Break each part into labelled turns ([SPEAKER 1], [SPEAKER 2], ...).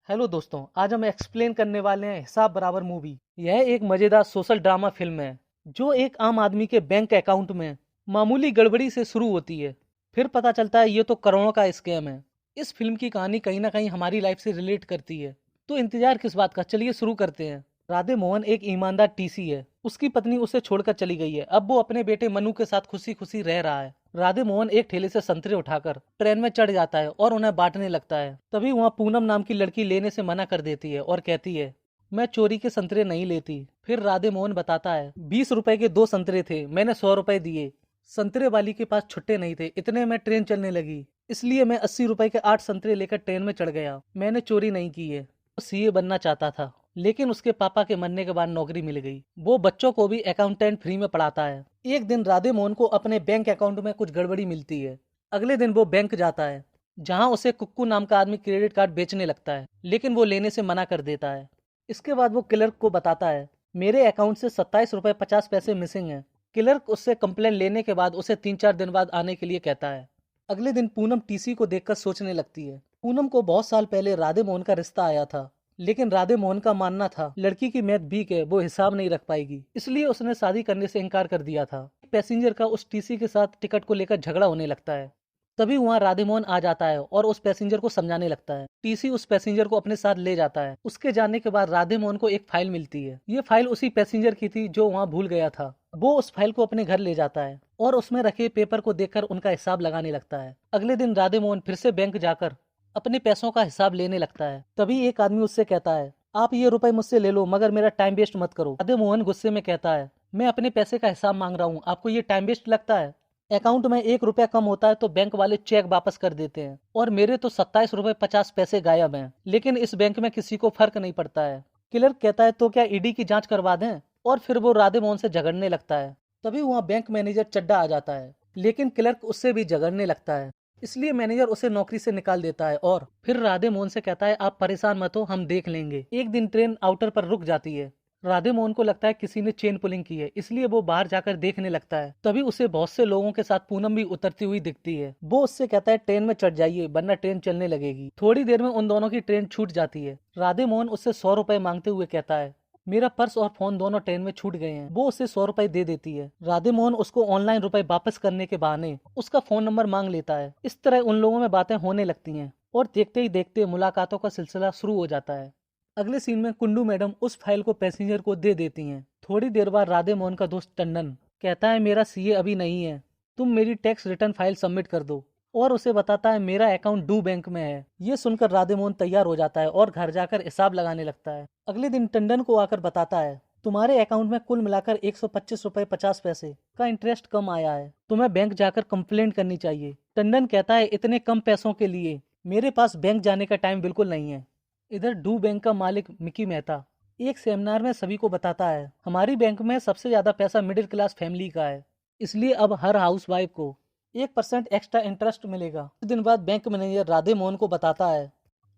[SPEAKER 1] Hello दोस्तों, आज हम एक्सप्लेन करने वाले हैं हिसाब बराबर मूवी। यह एक मजेदार सोशल ड्रामा फिल्म है जो एक आम आदमी के बैंक अकाउंट में मामूली गड़बड़ी से शुरू होती है। फिर पता चलता है ये तो करोड़ों का स्कैम है। इस फिल्म की कहानी कहीं ना कहीं हमारी लाइफ से रिलेट करती है। तो इंतजार किस बात का, चलिए शुरू करते हैं। राधे मोहन एक ईमानदार टीसी है। उसकी पत्नी उसे छोड़कर चली गई है। अब वो अपने बेटे मनु के साथ खुशी खुशी रह रहा है। राधे मोहन एक ठेले से संतरे उठाकर ट्रेन में चढ़ जाता है और उन्हें बांटने लगता है। तभी वहाँ पूनम नाम की लड़की लेने से मना कर देती है और कहती है, मैं चोरी के संतरे नहीं लेती। फिर राधे मोहन बताता है, 20 रुपए के 2 संतरे थे, मैंने 100 रुपए दिए। संतरे वाली के पास छुट्टे नहीं थे, इतने में ट्रेन चलने लगी, इसलिए मैं 80 रुपए के 8 संतरे लेकर ट्रेन में चढ़ गया। मैंने चोरी नहीं की है। वो सीए बनना चाहता था, लेकिन उसके पापा के मरने के बाद नौकरी मिल गई। वो बच्चों को भी अकाउंटेंट फ्री में पढ़ाता है। एक दिन राधे मोहन को अपने बैंक अकाउंट में कुछ गड़बड़ी मिलती है। अगले दिन वो बैंक जाता है, जहां उसे कुक्कू नाम का आदमी क्रेडिट कार्ड बेचने लगता है, लेकिन वो लेने से मना कर देता है। इसके बाद वो क्लर्क को बताता है, मेरे अकाउंट से 27 रुपए 50 पैसे मिसिंग है। क्लर्क उससे कंप्लेन लेने के बाद उसे 3-4 दिन बाद आने के लिए कहता है। अगले दिन पूनम टीसी को देखकर सोचने लगती है। पूनम को बहुत साल पहले राधे मोहन का रिश्ता आया था, लेकिन राधे मोहन का मानना था लड़की की मैथ वीक है, वो हिसाब नहीं रख पाएगी, इसलिए उसने शादी करने से इनकार कर दिया था। पैसेंजर का उस टीसी के साथ टिकट को लेकर झगड़ा होने लगता है। तभी वहाँ राधे मोहन आ जाता है और उस पैसेंजर को समझाने लगता है। टीसी उस पैसेंजर को अपने साथ ले जाता है। उसके जाने के बाद राधे मोहन को एक फाइल मिलती है। ये फाइल उसी पैसेंजर की थी जो वहाँ भूल गया था। वो उस फाइल को अपने घर ले जाता है और उसमें रखे पेपर को देखकर उनका हिसाब लगाने लगता है। अगले दिन राधे मोहन फिर से बैंक जाकर अपने पैसों का हिसाब लेने लगता है। तभी एक आदमी उससे कहता है, आप ये रुपए मुझसे ले लो, मगर मेरा टाइम वेस्ट मत करो। राधे मोहन गुस्से में कहता है, मैं अपने पैसे का हिसाब मांग रहा हूँ, आपको ये टाइम वेस्ट लगता है? अकाउंट में 1 रुपया कम होता है तो बैंक वाले चेक वापस कर देते हैं, और मेरे तो 27 रुपए 50 पैसे गायब हैं, लेकिन इस बैंक में किसी को फर्क नहीं पड़ता है। क्लर्क कहता है, तो क्या ईडी की जांच करवा दें? और फिर वो राधे मोहन से झगड़ने लगता है। तभी वहाँ बैंक मैनेजर चड्डा आ जाता है, लेकिन क्लर्क उससे भी झगड़ने लगता है, इसलिए मैनेजर उसे नौकरी से निकाल देता है। और फिर राधे मोहन से कहता है, आप परेशान मत हो, हम देख लेंगे। एक दिन ट्रेन आउटर पर रुक जाती है। राधे मोहन को लगता है किसी ने चेन पुलिंग की है, इसलिए वो बाहर जाकर देखने लगता है। तभी उसे बहुत से लोगों के साथ पूनम भी उतरती हुई दिखती है। वो उससे कहता है, ट्रेन में चढ़ जाइए वरना ट्रेन चलने लगेगी। थोड़ी देर में उन दोनों की ट्रेन छूट जाती है। राधे मोहन उससे 100 रुपए मांगते हुए कहता है, मेरा पर्स और फोन दोनों ट्रेन में छूट गए हैं। वो उसे 100 रुपए दे देती है। राधे मोहन उसको ऑनलाइन रुपए वापस करने के बहाने उसका फोन नंबर मांग लेता है। इस तरह उन लोगों में बातें होने लगती हैं और देखते ही देखते मुलाकातों का सिलसिला शुरू हो जाता है। अगले सीन में कुंडू मैडम उस फाइल को पैसेंजर को दे देती हैं। थोड़ी देर बाद राधे मोहन का दोस्त टंडन कहता है, मेरा सीए अभी नहीं है, तुम मेरी टैक्स रिटर्न फाइल सबमिट कर दो, और उसे बताता है मेरा अकाउंट डू बैंक में है। ये सुनकर राधे मोहन तैयार हो जाता है और घर जाकर हिसाब लगाने लगता है। अगले दिन टंडन को आकर बताता है, तुम्हारे अकाउंट में कुल मिलाकर 125 रुपए 50 पैसे का इंटरेस्ट कम आया है, तुम्हें बैंक जाकर कंप्लेंट करनी चाहिए। टंडन कहता है, इतने कम पैसों के लिए मेरे पास बैंक जाने का टाइम बिल्कुल नहीं है। इधर डू बैंक का मालिक मिकी मेहता एक सेमिनार में सभी को बताता है, हमारी बैंक में सबसे ज्यादा पैसा मिडिल क्लास फैमिली का है, इसलिए अब हर हाउस वाइफ को 1% एक्स्ट्रा इंटरेस्ट मिलेगा। कुछ दिन बाद बैंक मैनेजर राधे मोहन को बताता है,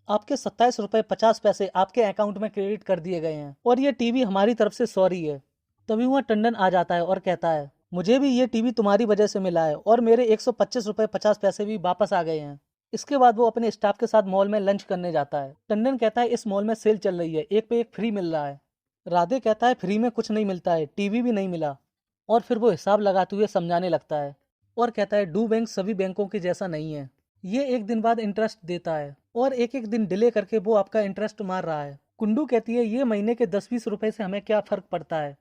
[SPEAKER 1] आपके 27 रुपए 50 पैसे आपके अकाउंट में क्रेडिट कर दिए गए हैं, और ये टीवी हमारी तरफ से सॉरी है। तभी वहाँ टंडन आ जाता है और कहता है, मुझे भी ये टीवी तुम्हारी वजह से मिला है, और मेरे 125 रुपए 50 पैसे भी वापस आ गए हैं। इसके बाद वो अपने स्टाफ के साथ मॉल में लंच करने जाता है। टंडन कहता है, इस मॉल में सेल चल रही है, एक पे एक फ्री मिल रहा है। राधे कहता है, फ्री में कुछ नहीं मिलता है, टीवी भी नहीं मिला। और फिर वो हिसाब लगाते हुए समझाने लगता है और कहता है, डू बैंक सभी बैंकों के जैसा नहीं है, ये एक दिन बाद इंटरेस्ट देता है, और एक एक दिन डिले करके वो आपका इंटरेस्ट मार रहा है। कुंडू कहती है, ये महीने के 10-20 रुपए से हमें क्या फर्क पड़ता है?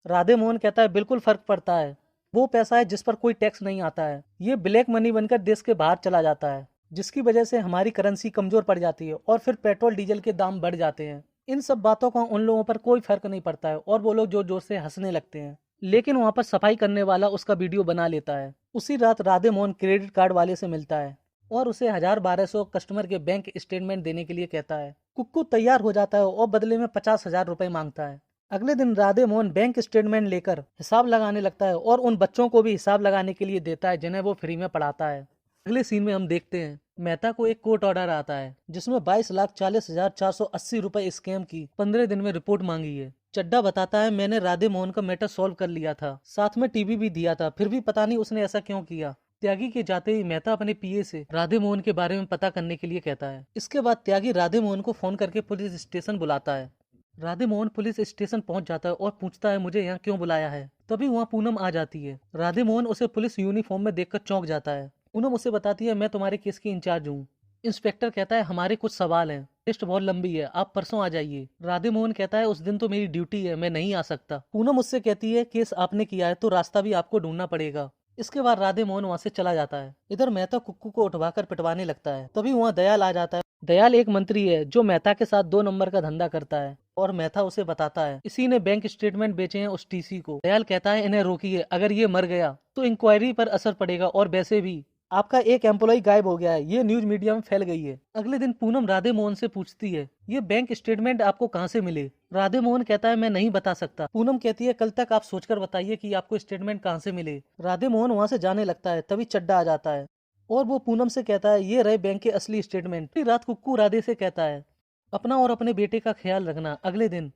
[SPEAKER 1] राधे मोहन कहता है, बिल्कुल फर्क पड़ता है, वो पैसा है जिस पर कोई टैक्स नहीं आता है, ये ब्लैक मनी बनकर देश के बाहर चला जाता है, जिसकी वजह से हमारी करेंसी कमजोर पड़ जाती है और फिर पेट्रोल डीजल के दाम बढ़ जाते हैं। इन सब बातों का उन लोगों पर कोई फर्क नहीं पड़ता है और वो लोग जोर जोर से हंसने लगते हैं। लेकिन वहाँ पर सफाई करने वाला उसका वीडियो बना लेता है। उसी रात राधे मोहन क्रेडिट कार्ड वाले से मिलता है और उसे 1000-1200 कस्टमर के बैंक स्टेटमेंट देने के लिए कहता है। कुक्कू तैयार हो जाता है और बदले में 50,000 रुपए मांगता है। अगले दिन राधे मोहन बैंक स्टेटमेंट लेकर हिसाब लगाने लगता है और उन बच्चों को भी हिसाब लगाने के लिए देता है जिन्हें वो फ्री में पढ़ाता है। अगले सीन में हम देखते हैं, मेहता को एक कोर्ट ऑर्डर आता है जिसमें 22,40,480 रुपए स्कैम की 15 दिन में रिपोर्ट मांगी है। चड्डा बताता है, मैंने राधे मोहन का मैटर सॉल्व कर लिया था, साथ में टीवी भी दिया था, फिर भी पता नहीं उसने ऐसा क्यों किया। त्यागी के जाते ही मेहता अपने पीए से राधे मोहन के बारे में पता करने के लिए कहता है। इसके बाद त्यागी राधे मोहन को फोन करके पुलिस स्टेशन बुलाता है। राधे मोहन पुलिस स्टेशन पहुंच जाता है और पूछता है मुझे यहाँ क्यों बुलाया है। तभी वहाँ पूनम आ जाती है। राधे मोहन उसे पुलिस यूनिफॉर्म में देखकर चौंक जाता है। पूनम उसे बताती है मैं तुम्हारे केस की इंचार्ज हूँ। इंस्पेक्टर कहता है हमारे कुछ सवाल हैं, लिस्ट बहुत लंबी है, आप परसों आ जाइए। राधे मोहन कहता है उस दिन तो मेरी ड्यूटी है, मैं नहीं आ सकता। पूनम उससे कहती है केस आपने किया है तो रास्ता भी आपको ढूंढना पड़ेगा। इसके बाद राधे मोहन वहाँ से चला जाता है। इधर मेहता कुक्कू को उठवाकर पिटवाने लगता है। तभी वहाँ दयाल आ जाता है। दयाल एक मंत्री है जो मेहता के साथ 2 नंबर का धंधा करता है और मेहता उसे बताता है इसी ने बैंक स्टेटमेंट बेचे हैं उस टीसी को। दयाल कहता है इन्हें रोकिए, अगर ये मर गया तो इंक्वायरी पर असर पड़ेगा और वैसे भी आपका एक एम्प्लॉय गायब हो गया है, ये न्यूज मीडिया में फैल गई है। अगले दिन पूनम राधे मोहन से पूछती है ये बैंक स्टेटमेंट आपको कहाँ से मिले। राधे मोहन कहता है मैं नहीं बता सकता। पूनम कहती है कल तक आप सोचकर बताइए कि आपको स्टेटमेंट कहाँ से मिले। राधे मोहन वहाँ से जाने लगता है। तभी चड्डा आ जाता है और वो पूनम से कहता है ये रहे बैंक के असली स्टेटमेंट। रात कुक्कू राधे से कहता है अपना और अपने बेटे का ख्याल रखना। अगले दिन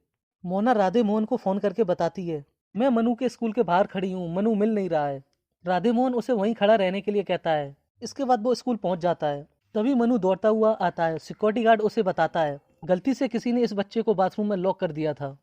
[SPEAKER 1] मोना राधे मोहन को फोन करके बताती है मैं मनु के स्कूल के बाहर खड़ी हूँ, मनु मिल नहीं रहा है। राधे मोहन उसे वहीं खड़ा रहने के लिए कहता है। इसके बाद वो स्कूल पहुंच जाता है। तभी मनु दौड़ता हुआ आता है। सिक्योरिटी गार्ड उसे बताता है गलती से किसी ने इस बच्चे को बाथरूम में लॉक कर दिया था।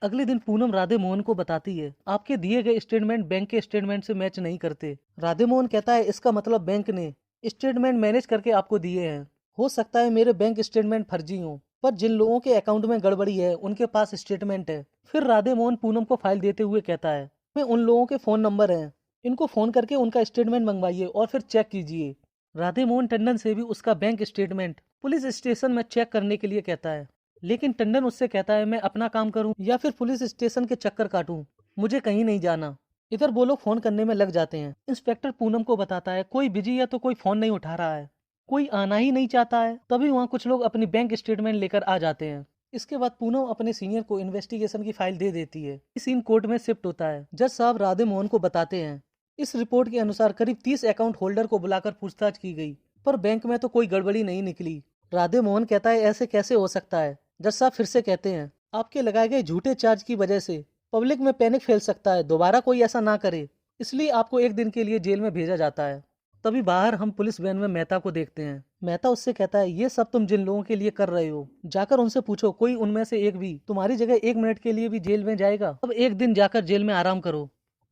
[SPEAKER 1] अगले दिन पूनम राधे मोहन को बताती है आपके दिए गए स्टेटमेंट बैंक के स्टेटमेंट से मैच नहीं करते। राधे मोहन कहता है इसका मतलब बैंक ने स्टेटमेंट मैनेज करके आपको दिए हैं। हो सकता है मेरे बैंक स्टेटमेंट फर्जी हों, पर जिन लोगों के अकाउंट में गड़बड़ी है उनके पास स्टेटमेंट है। फिर राधे मोहन पूनम को फाइल देते हुए कहता है मैं उन लोगों के फोन नंबर हैं, इनको फोन करके उनका स्टेटमेंट मंगवाइए और फिर चेक कीजिए। राधे मोहन टंडन से भी उसका बैंक स्टेटमेंट पुलिस स्टेशन में चेक करने के लिए कहता है, लेकिन टंडन उससे कहता है मैं अपना काम करूं या फिर पुलिस स्टेशन के चक्कर काटूं, मुझे कहीं नहीं जाना। इधर वो लोग फोन करने में लग जाते हैं। इंस्पेक्टर पूनम को बताता है कोई बिजी है तो कोई फोन नहीं उठा रहा है, कोई आना ही नहीं चाहता है। तभी वहाँ कुछ लोग अपनी बैंक स्टेटमेंट लेकर आ जाते हैं। इसके बाद पूनम अपने सीनियर को इन्वेस्टिगेशन की फाइल दे देती है। इस सीन कोर्ट में शिफ्ट होता है। जज साहब राधे मोहन को बताते हैं इस रिपोर्ट के अनुसार करीब 30 अकाउंट होल्डर को बुलाकर पूछताछ की गई, पर बैंक में तो कोई गड़बड़ी नहीं निकली। राधे मोहन कहता है ऐसे कैसे हो सकता है। जज साहब फिर से कहते हैं आपके लगाए गए झूठे चार्ज की वजह से पब्लिक में पैनिक फैल सकता है, दोबारा कोई ऐसा ना करे, इसलिए आपको 1 दिन के लिए जेल में भेजा जाता है। तभी बाहर हम पुलिस वैन में मेहता को देखते हैं। मेहता उससे कहता है ये सब तुम जिन लोगों के लिए कर रहे हो जाकर उनसे पूछो कोई उनमें से एक भी तुम्हारी जगह 1 मिनट के लिए भी जेल में जाएगा। अब 1 दिन जाकर जेल में आराम करो,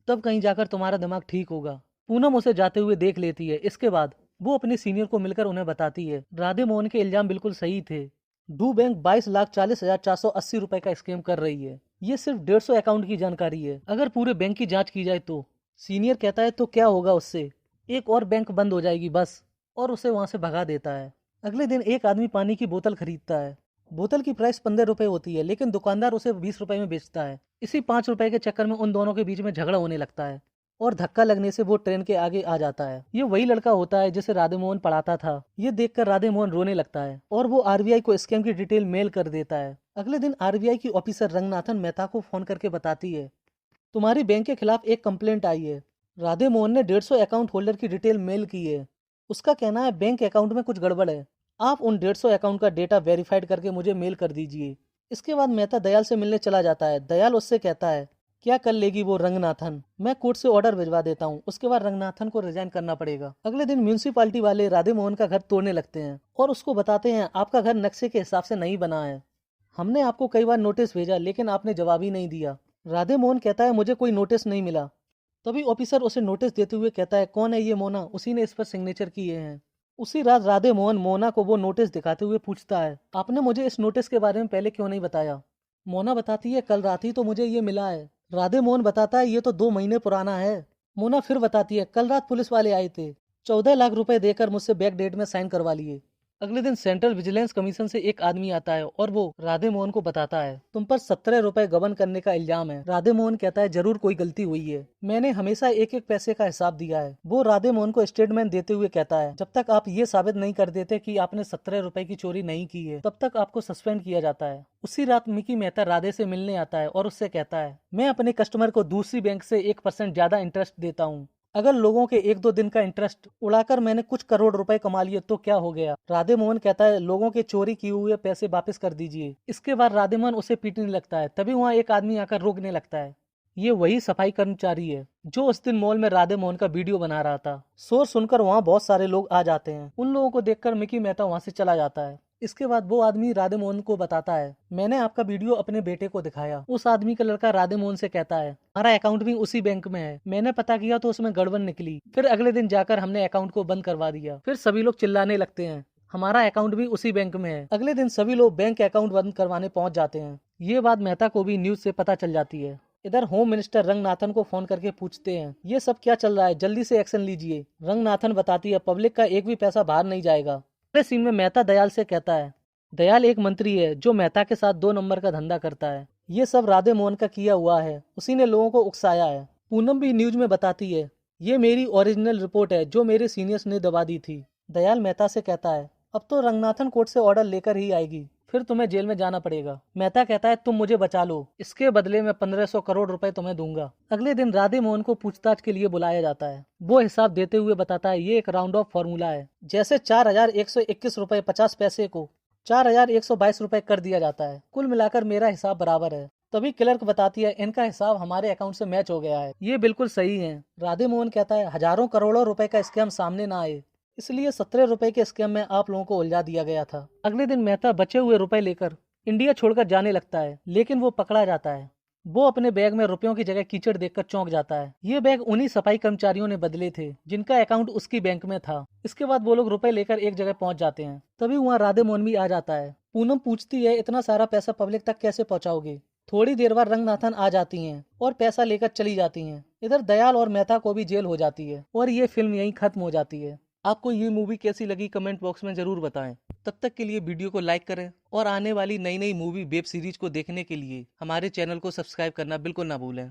[SPEAKER 1] तब कहीं जाकर तुम्हारा दिमाग ठीक होगा। पूनम उसे जाते हुए देख लेती है। इसके बाद वो अपने सीनियर को मिलकर उन्हें बताती है राधे मोहन के इल्जाम बिल्कुल सही थे। डू बैंक 22,40,480 रुपए का स्कैम कर रही है। ये सिर्फ 150 अकाउंट की जानकारी है, अगर पूरे बैंक की जांच की जाए तो। सीनियर कहता है तो क्या होगा उससे, एक और बैंक बंद हो जाएगी बस, और उसे वहां से भगा देता है। अगले दिन एक आदमी पानी की बोतल खरीदता है। बोतल की प्राइस 15 रुपए होती है, लेकिन दुकानदार उसे 20 रुपए में बेचता है। इसी 5 रुपए के चक्कर में उन दोनों के बीच में झगड़ा होने लगता है और धक्का लगने से वो ट्रेन के आगे आ जाता है। ये वही लड़का होता है जिसे राधे मोहन पढ़ाता था। ये देखकर राधे मोहन रोने लगता है और वो आरबीआई को स्कैम की डिटेल मेल कर देता है। अगले दिन आरबीआई की ऑफिसर रंगनाथन मेहता को फोन करके बताती है तुम्हारी बैंक के खिलाफ एक कंप्लेंट आई है। राधे मोहन ने 150 अकाउंट होल्डर की डिटेल मेल की है। उसका कहना है बैंक अकाउंट में कुछ गड़बड़ है, आप उन 150 अकाउंट का डेटा वेरीफाइड करके मुझे मेल कर दीजिए। इसके बाद मेहता दयाल से मिलने चला जाता है। दयाल उससे कहता है क्या कर लेगी वो रंगनाथन, मैं कोर्ट से ऑर्डर भिजवा देता हूँ। उसके बाद रंगनाथन को रिजाइन करना पड़ेगा। अगले दिन म्यूनिसिपालिटी वाले राधे मोहन का घर तोड़ने लगते हैं और उसको बताते हैं आपका घर नक्शे के हिसाब से नहीं बना है, हमने आपको कई बार नोटिस भेजा लेकिन आपने जवाब ही नहीं दिया। राधे मोहन कहता है मुझे कोई नोटिस नहीं मिला। तभी ऑफिसर उसे नोटिस देते हुए कहता है कौन है ये मोना, उसी ने इस पर सिग्नेचर किए हैं। उसी रात राधे मोहन मोना को वो नोटिस दिखाते हुए पूछता है आपने मुझे इस नोटिस के बारे में पहले क्यों नहीं बताया। मोना बताती है कल रात ही तो मुझे ये मिला है। राधे मोहन बताता है ये तो 2 महीने पुराना है। मोना फिर बताती है कल रात पुलिस वाले आए थे, 14 लाख रुपए देकर मुझसे बैक डेट में साइन करवा लिए। अगले दिन सेंट्रल विजिलेंस कमीशन से एक आदमी आता है और वो राधे मोहन को बताता है तुम पर 17 रुपए गबन करने का इल्जाम है। राधे मोहन कहता है जरूर कोई गलती हुई है, मैंने हमेशा एक एक पैसे का हिसाब दिया है। वो राधे मोहन को स्टेटमेंट देते हुए कहता है जब तक आप ये साबित नहीं कर देते कि आपने 17 रुपए की चोरी नहीं की है तब तक आपको सस्पेंड किया जाता है। उसी रात मिकी मेहता राधे से मिलने आता है और उससे कहता है मैं अपने कस्टमर को दूसरी बैंक से 1% ज्यादा इंटरेस्ट देता हूँ, अगर लोगों के 1-2 दिन का इंटरेस्ट उड़ाकर मैंने कुछ करोड़ रुपए कमा लिए तो क्या हो गया। राधे मोहन कहता है लोगों के चोरी किए हुए पैसे वापस कर दीजिए। इसके बाद राधे मोहन उसे पीटने लगता है। तभी वहाँ एक आदमी आकर रोकने लगता है। ये वही सफाई कर्मचारी है जो उस दिन मॉल में राधे मोहन का वीडियो बना रहा था। शोर सुनकर वहाँ बहुत सारे लोग आ जाते हैं। उन लोगों को देखकर मिकी मेहता वहाँ से चला जाता है। इसके बाद वो आदमी राधे मोहन को बताता है, मैंने आपका वीडियो अपने बेटे को दिखाया। उस आदमी का लड़का राधे मोहन से कहता है, हमारा अकाउंट भी उसी बैंक में है, मैंने पता किया तो उसमें गड़बड़ निकली, फिर अगले दिन जाकर हमने अकाउंट को बंद करवा दिया। फिर सभी लोग चिल्लाने लगते हैं, हमारा अकाउंट भी उसी बैंक में है। अगले दिन सभी लोग बैंक अकाउंट बंद करवाने पहुंच जाते हैं। ये बात मेहता को भी न्यूज से पता चल जाती है। इधर होम मिनिस्टर रंगनाथन को फोन करके पूछते हैं, ये सब क्या चल रहा है, जल्दी से एक्शन लीजिए। रंगनाथन बताती है, पब्लिक का एक भी पैसा बाहर नहीं जाएगा। अगले सीन में मेहता दयाल से कहता है, दयाल एक मंत्री है जो मेहता के साथ 2 नंबर का धंधा करता है। ये सब राधे मोहन का किया हुआ है, उसी ने लोगों को उकसाया है। पूनम भी न्यूज में बताती है, ये मेरी ओरिजिनल रिपोर्ट है जो मेरे सीनियर्स ने दबा दी थी। दयाल मेहता से कहता है, अब तो रंगनाथन कोर्ट से ऑर्डर लेकर ही आएगी, फिर तुम्हें जेल में जाना पड़ेगा। मेहता कहता है, तुम मुझे बचा लो, इसके बदले में 1500 करोड़ रुपए तुम्हें दूंगा। अगले दिन राधे मोहन को पूछताछ के लिए बुलाया जाता है। वो हिसाब देते हुए बताता है, ये एक राउंड ऑफ फॉर्मूला है, जैसे 4121 रुपए 50 पैसे को 4122 रुपए कर दिया जाता है, कुल मिलाकर मेरा हिसाब बराबर है। तभी क्लर्क बताती है, इनका हिसाब हमारे अकाउंट से मैच हो गया है, ये बिल्कुल सही है। राधे मोहन कहता है, हजारों करोड़ों रुपए का स्कैम सामने ना आए, इसलिए 17 रुपए के स्कैम में आप लोगों को उलझा दिया गया था। अगले दिन मेहता बचे हुए रुपए लेकर इंडिया छोड़कर जाने लगता है, लेकिन वो पकड़ा जाता है। वो अपने बैग में रुपयों की जगह कीचड़ देखकर चौंक जाता है। ये बैग उन्हीं सफाई कर्मचारियों ने बदले थे जिनका अकाउंट उसकी बैंक में था। इसके बाद वो लोग रुपए लेकर एक जगह पहुंच जाते हैं। तभी वहाँ राधे मोहन भी आ जाता है। पूनम पूछती है, इतना सारा पैसा पब्लिक तक कैसे पहुंचाओगे। थोड़ी देर बाद रंगनाथन आ जाती हैं और पैसा लेकर चली जाती हैं। इधर दयाल और मेहता को भी जेल हो जाती है और ये फिल्म यहीं खत्म हो जाती है। आपको ये मूवी कैसी लगी कमेंट बॉक्स में जरूर बताएं। तब तक के लिए वीडियो को लाइक करें और आने वाली नई नई मूवी वेब सीरीज को देखने के लिए हमारे चैनल को सब्सक्राइब करना बिल्कुल ना भूलें।